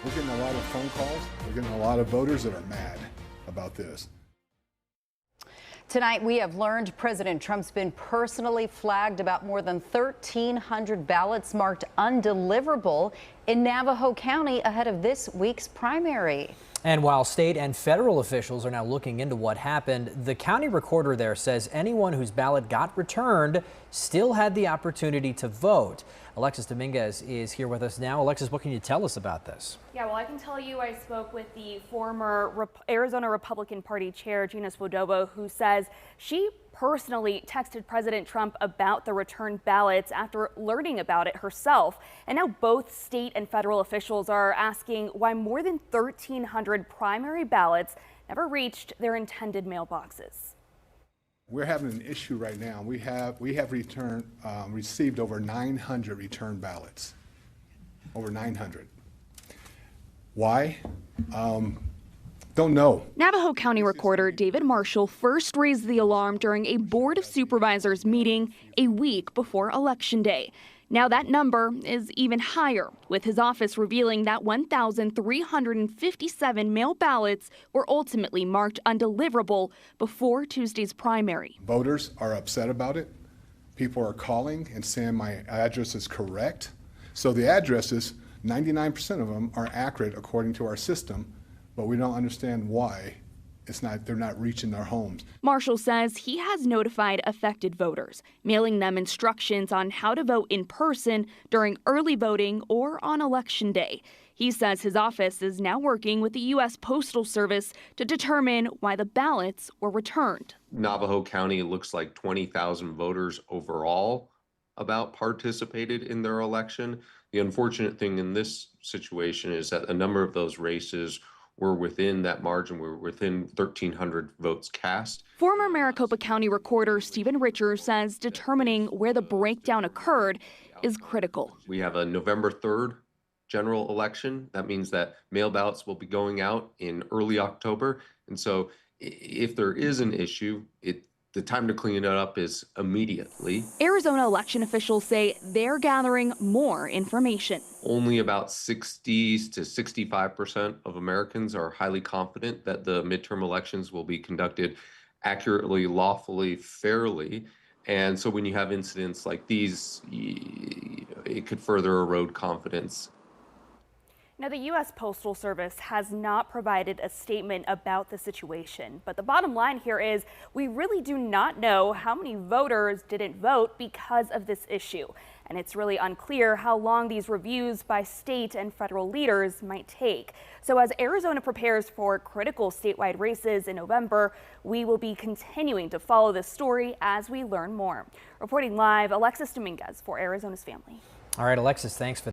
We're getting a lot of phone calls. We're getting a lot of voters that are mad about this. Tonight, we have learned President Trump's been personally flagged about more than 1,300 ballots marked undeliverable in Navajo County ahead of this week's primary. And while state and federal officials are now looking into what happened, the county recorder there says anyone whose ballot got returned still had the opportunity to vote. Alexis Dominguez is here with us now. Alexis, what can you tell us about this? Yeah, well, I can tell you I spoke with the former Arizona Republican Party chair, Gina Swoboda, who says she personally texted President Trump about the returned ballots after learning about it herself. And now both state and federal officials are asking why more than 1,300 primary ballots never reached their intended mailboxes. We're having an issue right now. We have received over 900 return ballots. Over 900. Why? Don't know. Navajo County Recorder David Marshall first raised the alarm during a Board of Supervisors meeting a week before Election Day. Now that number is even higher, with his office revealing that 1,357 mail ballots were ultimately marked undeliverable before Tuesday's primary. Voters are upset about it. People are calling and saying my address is correct. So the addresses, 99% of them are accurate according to our system, but we don't understand why they're not reaching their homes. Marshall says he has notified affected voters, mailing them instructions on how to vote in person during early voting or on Election Day. He says his office is now working with the U.S. Postal Service to determine why the ballots were returned. Navajo County looks like 20,000 voters overall about participated in their election. The unfortunate thing in this situation is that a number of those races were within that margin. We're within 1,300 votes cast. Former Maricopa County Recorder Stephen Richards says determining where the breakdown occurred is critical. We have a November 3rd general election. That means that mail ballots will be going out in early October. And so if there is an issue, the time to clean it up is immediately. Arizona election officials say they're gathering more information. Only about 60 to 65% of Americans are highly confident that the midterm elections will be conducted accurately, lawfully, fairly. And so when you have incidents like these, it could further erode confidence. Now, the U.S. Postal Service has not provided a statement about the situation, but the bottom line here is we really do not know how many voters didn't vote because of this issue, and it's really unclear how long these reviews by state and federal leaders might take. So as Arizona prepares for critical statewide races in November, we will be continuing to follow this story as we learn more. Reporting live, Alexis Dominguez for Arizona's Family. All right, Alexis, thanks for